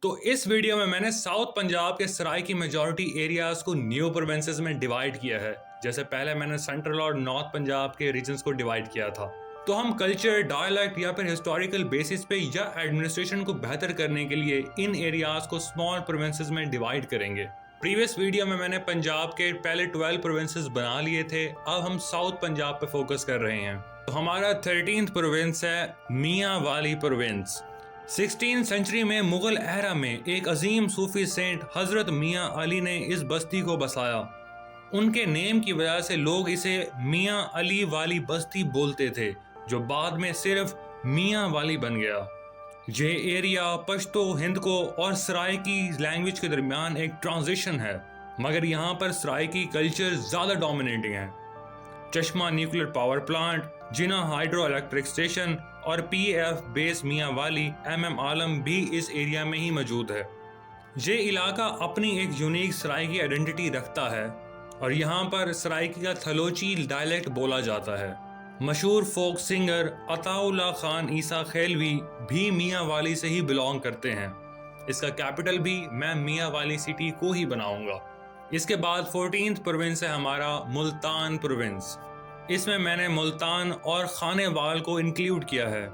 तो इस वीडियो में मैंने साउथ पंजाब के सराइकी मेजॉरिटी एरियाज को न्यू प्रोविंसेस में डिवाइड किया है। जैसे पहले मैंने सेंट्रल और नॉर्थ पंजाब के रीजन्स को डिवाइड किया था। तो हम कल्चर, डायलेक्ट या फिर हिस्टोरिकल बेसिस पे या एडमिनिस्ट्रेशन को बेहतर करने के लिए इन एरियाज को स्मॉल प्रोविंसेस में डिवाइड करेंगे। प्रीवियस वीडियो में मैंने पंजाब के पहले 12 प्रोविंसेस बना लिए थे, अब हम साउथ पंजाब पे फोकस कर रहे हैं। तो हमारा 13th प्रोविंस है मियाँ वाली प्रोविंस। 16th सेंचुरी में मुगल एरा में एक अजीम सूफी सेंट हजरत मियाँ अली ने इस बस्ती को बसाया। उनके नेम की वजह से लोग इसे मियाँ अली वाली बस्ती बोलते थे, जो बाद में सिर्फ मियाँ वाली बन गया। ये एरिया पश्तो, हिंदको और सराइकी लैंग्वेज के दरमियान एक ट्रांजिशन है, मगर यहाँ पर सराइकी कल्चर ज़्यादा डोमिनेटिंग है। चश्मा न्यूक्लियर पावर प्लांट, जिना हाइड्रो इलेक्ट्रिक स्टेशन और पीएफ बेस मियाँ वाली आलम भी इस एरिया में ही मौजूद है। ये इलाका अपनी एक यूनिक सराइकी आइडेंटिटी रखता है और यहाँ पर सराइकी का थलोची डायलेक्ट बोला जाता है। मशहूर फोक सिंगर अताउल्ला खान ईसा खेलवी भी मियाँ वाली से ही बिलोंग करते हैं। इसका कैपिटल भी मैं मियाँ वाली सिटी को ही बनाऊंगा। इसके बाद 14th प्रोविंस है हमारा मुल्तान प्रोविंस। इसमें मैंने मुल्तान और खानेवाल को इंक्लूड किया है।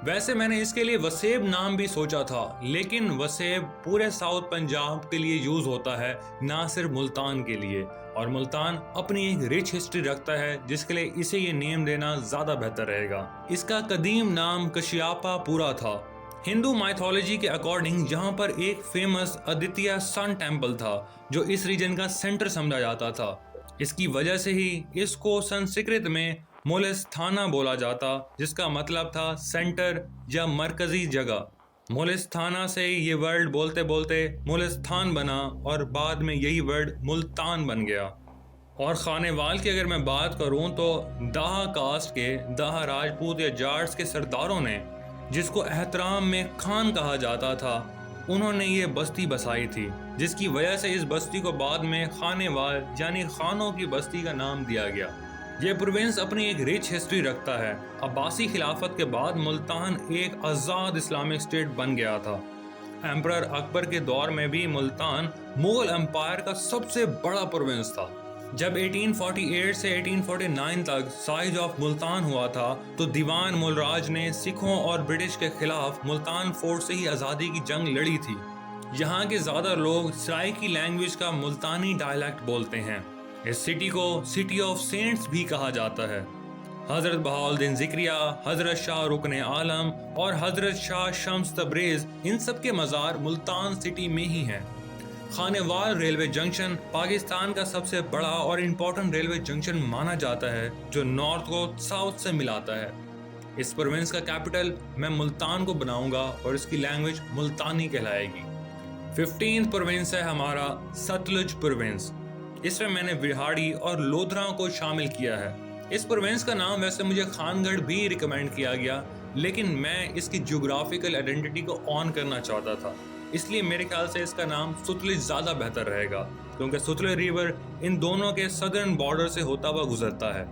वैसे मैंने इसके लिए वसेब नाम भी सोचा था, लेकिन वसेब पूरे साउथ पंजाब के लिए यूज होता है, ना सिर्फ मुल्तान के लिए। और मुल्तान अपनी एक रिच हिस्ट्री रखता है, जिसके लिए इसे ये नेम देना ज्यादा बेहतर रहेगा। इसका कदीम नाम कशियापा पूरा था। हिंदू माइथोलॉजी के अकॉर्डिंग यहाँ पर एक फेमस आदित्य सन टेम्पल था, जो इस रीजन का सेंटर समझा जाता था। इसकी वजह से ही इसको संस्कृत में मोलेस्थाना बोला जाता, जिसका मतलब था सेंटर या मरकजी जगह। मोलेस्थाना से ये वर्ड बोलते बोलते मोलेस्थान बना और बाद में यही वर्ड मुल्तान बन गया। और खानेवाल की अगर मैं बात करूं तो दाहा कास्ट के, दाहा राजपूत या जाट्स के सरदारों ने, जिसको एहतराम में खान कहा जाता था, उन्होंने ये बस्ती बसाई थी, जिसकी वजह से इस बस्ती को बाद में खानेवाल यानी खानों की बस्ती का नाम दिया गया। ये प्रोविंस अपनी एक रिच हिस्ट्री रखता है। अब्बासी खिलाफत के बाद मुल्तान एक आज़ाद इस्लामिक स्टेट बन गया था। एम्परर अकबर के दौर में भी मुल्तान मुगल एम्पायर का सबसे बड़ा प्रोविंस था। जब 1848 से 1849 तक साइज ऑफ मुल्तान हुआ था, तो दीवान मुलराज ने सिखों और ब्रिटिश के खिलाफ मुल्तान फोर्ट से ही आज़ादी की जंग लड़ी थी। यहाँ के ज़्यादा लोग सराइकी लैंग्वेज का मुल्तानी डायलेक्ट बोलते हैं। इस सिटी को सिटी ऑफ सेंट्स भी कहा जाता है। हजरत बहाउद्दीन ज़िक्रिया, हजरत शाह रुकने आलम और हजरत शाह शम्स तब्रेज़, इन सब के मज़ार मुल्तान सिटी में ही हैं। खानेवाल रेलवे जंक्शन पाकिस्तान का सबसे बड़ा और इम्पोर्टेंट रेलवे जंक्शन माना जाता है, जो नॉर्थ को साउथ से मिलाता है। इस प्रोविंस का कैपिटल मैं मुल्तान को बनाऊंगा और इसकी लैंग्वेज मुल्तानी कहलाएगी। 15th प्रोविंस है हमारा सतलुज प्रोविंस। इसमें मैंने विहाड़ी और लोधरा को शामिल किया है। इस प्रोविंस का नाम वैसे मुझे खानगढ़ भी रिकमेंड किया गया, लेकिन मैं इसकी ज्योग्राफिकल आइडेंटिटी को ऑन करना चाहता था, इसलिए मेरे ख्याल से इसका नाम सुतलज ज़्यादा बेहतर रहेगा, क्योंकि सुतलज रिवर इन दोनों के सदर्न बॉर्डर से होता हुआ गुजरता है।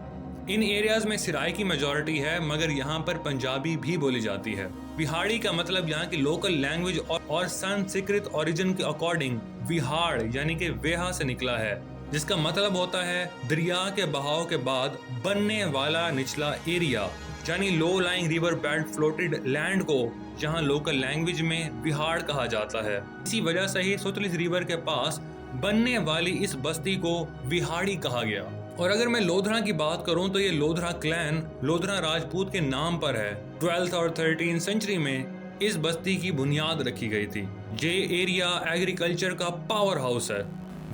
इन एरियाज में सिराई की मेजॉरिटी है, मगर यहाँ पर पंजाबी भी बोली जाती है। विहाड़ी का मतलब यहाँ की लोकल लैंग्वेज और संस्कृत ओरिजिन के अकॉर्डिंग विहाड़ यानी कि वेहा से निकला है, जिसका मतलब होता है दरिया के बहाव के बाद बनने वाला निचला एरिया, यानी low lying river bed floated land को जहां लोकल लैंग्वेज में विहाड़ कहा जाता है। इसी वजह से ही सतलुज रिवर के पास बनने वाली इस बस्ती को विहाड़ी कहा गया। और अगर मैं लोधरा की बात करूं तो ये लोधरा क्लैन लोधरा राजपूत के नाम पर है। 12th और 13th सेंचुरी में इस बस्ती की बुनियाद रखी गई थी। ये एरिया एग्रीकल्चर का पावर हाउस है।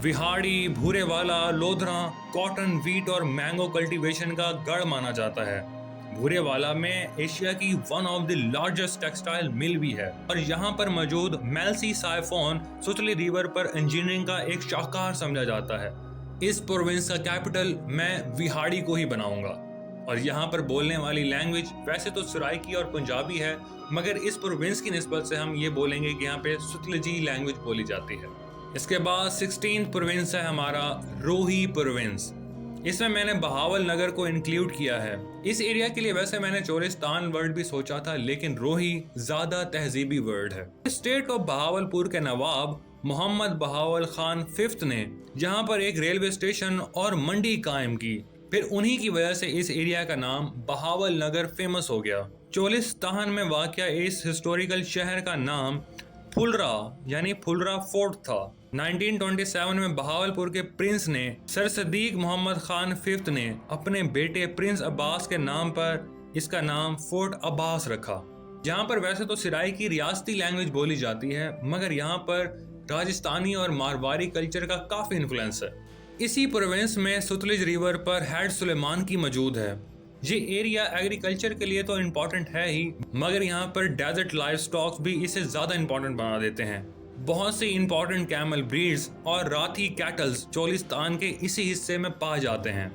विहाड़ी, भूरेवाला, लोधरा कॉटन, वीट और मैंगो कल्टीवेशन का गढ़ माना जाता है। भूरेवाला में एशिया की one of the largest textile mill भी है और यहाँ पर मौजूद मेल्सी साइफोन सुतली रिवर पर इंजीनियरिंग का एक शाहकार समझा जाता है। इस प्रोविंस का कैपिटल मैं विहाड़ी को ही बनाऊंगा। और यहाँ पर बोलने वाली लैंग्वेज वैसे तो सराइकी और पंजाबी है, मगर इस प्रोविंस की निस्बत से हम ये बोलेंगे कि यहाँ पे सुतलजी लैंग्वेज बोली जाती है। इसके बाद 16th प्रोविंस है हमारा रोही प्रोविंस। इसमें मैंने बहावल नगर को इंक्लूड किया है। इस एरिया के लिए वैसे मैंने चोलिस्तान वर्ड भी सोचा था, लेकिन रोही ज्यादा तहजीबी वर्ड है। स्टेट ऑफ बहावलपुर के नवाब मोहम्मद बहावल खान फिफ्थ ने यहाँ पर एक रेलवे स्टेशन और मंडी कायम की। फिर उन्हीं की वजह से इस एरिया का नाम बहावल नगर फेमस हो गया। चोलिस्तान में वाक़या इस हिस्टोरिकल शहर का नाम फुलरा यानी फुलरा फोर्ट था। 1927 में बहावलपुर के प्रिंस ने सर सदीक मोहम्मद खान फिफ्थ ने अपने बेटे प्रिंस अब्बास के नाम पर इसका नाम फोर्ट अब्बास रखा। यहाँ पर वैसे तो सिराई की रियासती लैंग्वेज बोली जाती है, मगर यहाँ पर राजस्थानी और मारवाड़ी कल्चर का काफ़ी इन्फ्लुएंस है। इसी प्रोविंस में सतलुज रिवर पर हैड सुलेमान की मौजूद है। ये एरिया एग्रीकल्चर के लिए तो इम्पोर्टेंट है ही, मगर यहाँ पर डेजर्ट लाइफ स्टॉक्स भी इसे ज़्यादा इम्पोर्टेंट बना देते हैं। बहुत सी इम्पोर्टेंट कैमल ब्रीड्स और राठी कैटल्स चोलिस्तान के इसी हिस्से में पाए जाते हैं।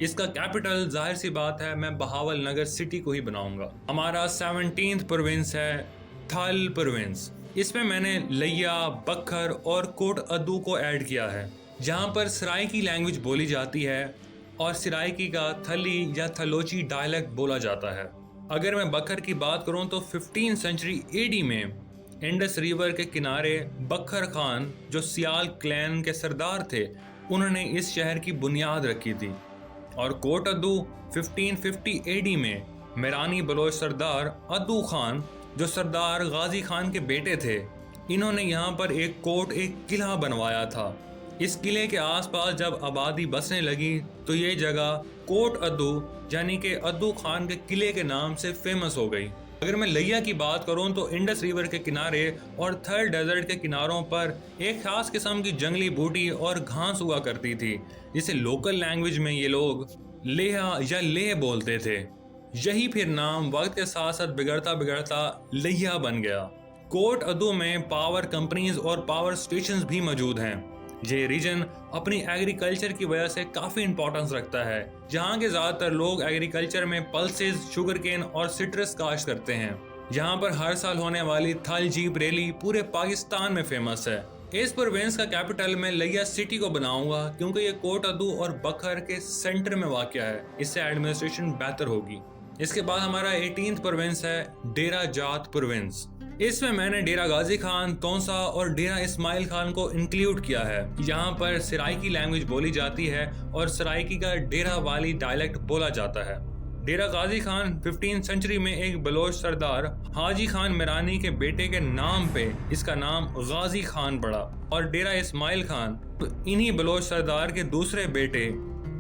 इसका कैपिटल जाहिर सी बात है मैं बहावल नगर सिटी को ही बनाऊंगा। हमारा 17th प्रोविंस है थल प्रोविंस। इसमें मैंने लिया, बखर और कोट अदू को ऐड किया है। जहाँ पर सराइकी लैंग्वेज बोली जाती है और सराइकी का थली या थलोची डायलेक्ट बोला जाता है। अगर मैं बखर की बात करूँ तो 15th सेंचुरी एडी में इंडस रिवर के किनारे बखर खान जो सियाल क्लैन के सरदार थे, उन्होंने इस शहर की बुनियाद रखी थी। और कोट अदू 1550 एडी में मेरानी बलोच सरदार अदू खान जो सरदार गाजी खान के बेटे थे, इन्होंने यहाँ पर एक किला बनवाया था। इस किले के आसपास जब आबादी बसने लगी तो ये जगह कोट अदू यानी कि अदू खान के किले के नाम से फेमस हो गई। अगर मैं लिया की बात करूं तो इंडस रिवर के किनारे और थर डेजर्ट के किनारों पर एक खास किस्म की जंगली बूटी और घास हुआ करती थी, जिसे लोकल लैंग्वेज में ये लोग लेहा या लेह बोलते थे। यही फिर नाम वक्त के साथ साथ बिगड़ता बिगड़ता लिया बन गया। कोट अदू में पावर कंपनीज और पावर स्टेशंस भी मौजूद हैं। ये रीजन अपनी एग्रीकल्चर की वजह से काफ़ी इंपॉर्टेंस रखता है। यहाँ के ज़्यादातर लोग एग्रीकल्चर में पल्सेस, शुगर केन और सिट्रस काश्त करते हैं। यहाँ पर हर साल होने वाली थल जीप रैली पूरे पाकिस्तान में फेमस है। इस प्रोविंस का कैपिटल मैं लिया सिटी को बनाऊंगा क्योंकि ये कोट अदू और बखर के सेंटर में वाक़या है। इससे एडमिनिस्ट्रेशन बेहतर होगी। इसके बाद हमारा 18th प्रोविंस है डेरा जात प्रोविंस। इसमें मैंने डेरा गाजी खान, तौसा और डेरा इस्माइल खान को इंक्लूड किया है। यहाँ पर सराइकी लैंग्वेज बोली जाती है और सराइकी का डेरा वाली डायलेक्ट बोला जाता है। डेरा गाजी खान 15th सेंचुरी में एक बलोच सरदार हाजी खान मिरानी के बेटे के नाम पे इसका नाम गाजी खान पड़ा और डेरा इस्माइल खान तो इन्हीं बलोच सरदार के दूसरे बेटे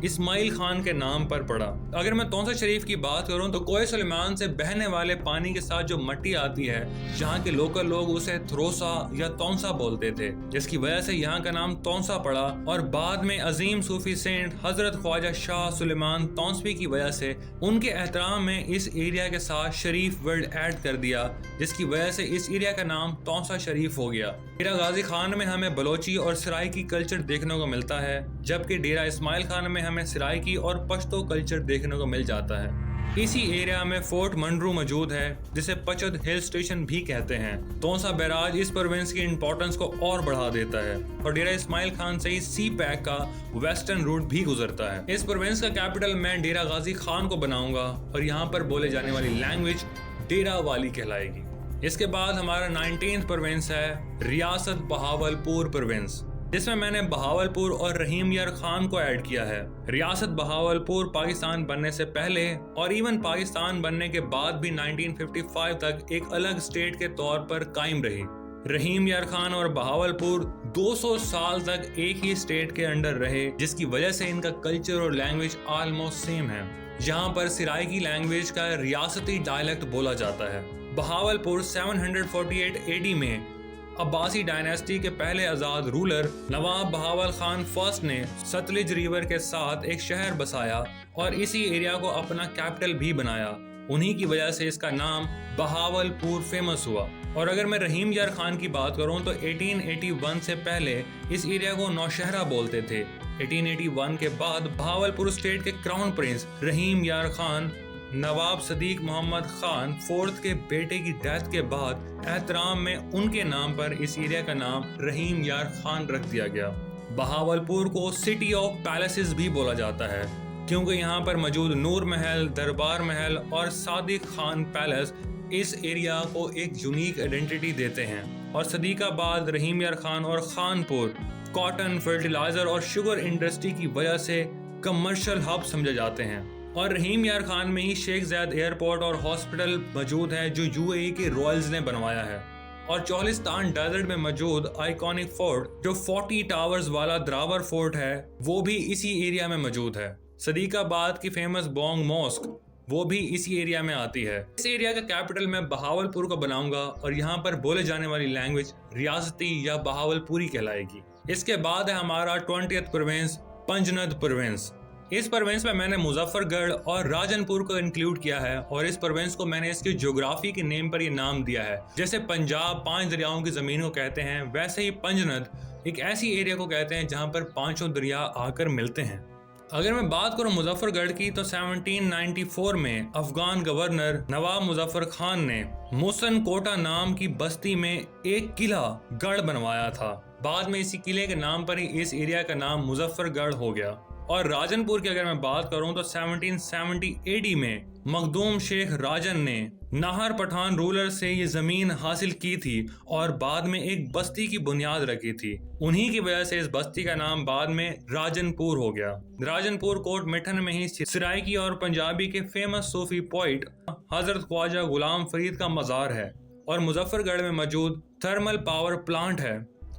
इस्माइल खान के नाम पर पड़ा। अगर मैं तौसा शरीफ की बात करूं तो कोहे सुलेमान से बहने वाले पानी के साथ जो मट्टी आती है, यहाँ के लोकल लोग उसे थ्रोसा या तौसा बोलते थे, जिसकी वजह से यहाँ का नाम तौसा पड़ा। और बाद में अजीम सूफी सेंट हजरत ख्वाजा शाह सुलेमान तौसवी की वजह से उनके एहतराम में इस एरिया के साथ शरीफ वर्ड ऐड कर दिया, जिसकी वजह से इस एरिया का नाम तौसा शरीफ हो गया। डेरा गाजी खान में हमें बलोची और सराइकी कल्चर देखने को मिलता है, जबकि डेरा इस्माइल खान में हमें सराइकी और पश्तो कल्चर देखने को मिल जाता है। इसी एरिया में फोर्ट मंडरू मौजूद है, जिसे पचद हिल स्टेशन भी कहते हैं। तौसा बैराज इस प्रोविंस की इंपॉर्टेंस को और बढ़ा देता है और डेरा इस्माइल खान से ही सी पैक का वेस्टर्न रूट भी गुजरता है। इस प्रोविंस का कैपिटल मैं डेरा गाजी खान को बनाऊंगा और यहाँ पर बोले जाने वाली लैंग्वेज डेरा वाली कहलाएगी। इसके बाद हमारा 19th प्रोविंस है रियासत बहावलपुर प्रोविंस, जिसमें मैंने बहावलपुर और रहीम यार खान को ऐड किया है। रियासत बहावलपुर पाकिस्तान बनने से पहले और इवन पाकिस्तान बनने के बाद भी 1955 तक एक अलग स्टेट के तौर पर कायम रही। रहीम यार खान और बहावलपुर 200 साल तक एक ही स्टेट के अंडर रहे, जिसकी वजह से इनका कल्चर और लैंग्वेज ऑलमोस्ट सेम है। यहाँ पर सिराइकी लैंग्वेज का रियासती डायलेक्ट बोला जाता है। बहावलपुर 748 एडी में अब्बासी डायनेस्टी के पहले आज़ाद रूलर नवाब बहावल खान फर्स्ट ने सतलुज रिवर के साथ एक शहर बसाया और इसी एरिया को अपना कैपिटल भी बनाया। उन्हीं की वजह से इसका नाम बहावलपुर फेमस हुआ। और अगर मैं रहीम यार खान की बात करूं तो 1881 से पहले इस एरिया को नौशहरा बोलते थे। 1881 के बाद बहावलपुर स्टेट के क्राउन प्रिंस रहीम यार खान नवाब सदीक मोहम्मद खान फोर्थ के बेटे की डेथ के बाद एहतराम में उनके नाम पर इस एरिया का नाम रहीम यार खान रख दिया गया। बहावलपुर को सिटी ऑफ पैलेसेस भी बोला जाता है क्योंकि यहाँ पर मौजूद नूर महल, दरबार महल और सादिक खान पैलेस इस एरिया को एक यूनिक आइडेंटिटी देते हैं। और सदीकाबाद, रहीम यार खान और खानपुर कॉटन, फर्टिलाइजर और शुगर इंडस्ट्री की वजह से कमर्शियल हब समझे जाते हैं। और रहीम यार खान में ही शेख ज़ायद एयरपोर्ट और हॉस्पिटल मौजूद है जो यूएई के रॉयल्स ने बनवाया है। और चौलिस्तान डेजर्ट में मौजूद आइकॉनिक फोर्ट जो 40 टावर्स वाला द्रावर फोर्ट है वो भी इसी एरिया में मौजूद है। सदीकाबाद की फेमस बोंग मॉस्क वो भी इसी एरिया में आती है। इस एरिया का कैपिटल मैं बहावलपुर को बनाऊंगा और यहाँ पर बोले जाने वाली लैंग्वेज रियासती या बहावलपुरी कहलाएगी। इसके बाद है हमारा 20th प्रोविंस पंजनद प्रोविंस। इस प्रोविंस में मैंने मुजफ्फरगढ़ और राजनपुर को इंक्लूड किया है और इस प्रोविंस को मैंने इसकी ज्योग्राफी के नेम पर ये नाम दिया है। जैसे पंजाब 5 दरियाओं की जमीन को कहते हैं, वैसे ही पंजनद एक ऐसी एरिया को कहते हैं जहाँ पर 5 दरिया आकर मिलते हैं। अगर मैं बात करूं मुजफ्फरगढ़ की तो 1794 में अफगान गवर्नर नवाब मुजफ्फर खान ने मुसन कोटा नाम की बस्ती में एक किला गढ़ बनवाया था। बाद में इसी किले के नाम पर ही इस एरिया का नाम मुजफ्फरगढ़ हो गया। और राजनपुर की अगर मैं बात करूं तो 1770 AD में मखदूम शेख राजन ने नाहर पठान रूलर से ये जमीन हासिल की थी और बाद में एक बस्ती की बुनियाद रखी थी। उन्हीं की वजह से इस बस्ती का नाम बाद में राजनपुर हो गया। राजनपुर कोट मिठन में ही सराइकी और पंजाबी के फेमस सूफी पोइट हजरत ख्वाजा गुलाम फरीद का मज़ार है। और मुजफ्फरगढ़ में मौजूद थर्मल पावर प्लांट है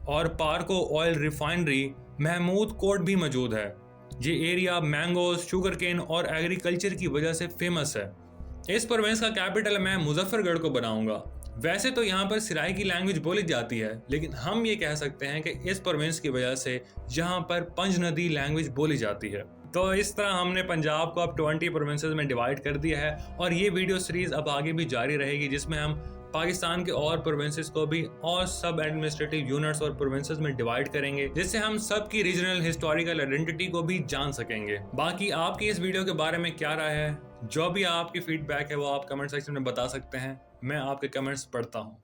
और पार्को ऑयल रिफाइनरी महमूद कोट भी मौजूद है। ये एरिया मैंगोज, शुगर केन और एग्रीकल्चर की वजह से फेमस है। इस प्रोविंस का कैपिटल मैं मुजफ्फरगढ़ को बनाऊंगा। वैसे तो यहाँ पर सराइकी लैंग्वेज बोली जाती है, लेकिन हम ये कह सकते हैं कि इस प्रोविंस की वजह से यहाँ पर पंजनदी लैंग्वेज बोली जाती है। तो इस तरह हमने पंजाब को अब 20 प्रोविंसेस में डिवाइड कर दिया है और ये वीडियो सीरीज अब आगे भी जारी रहेगी जिसमें हम पाकिस्तान के और प्रोविंसेस को भी और सब एडमिनिस्ट्रेटिव यूनिट्स और प्रोविंसेस में डिवाइड करेंगे, जिससे हम सब की रीजनल हिस्टोरिकल आइडेंटिटी को भी जान सकेंगे। बाकी आपकी इस वीडियो के बारे में क्या राय है, जो भी आपकी फीडबैक है वो आप कमेंट सेक्शन में बता सकते हैं। मैं आपके कमेंट्स पढ़ता हूँ।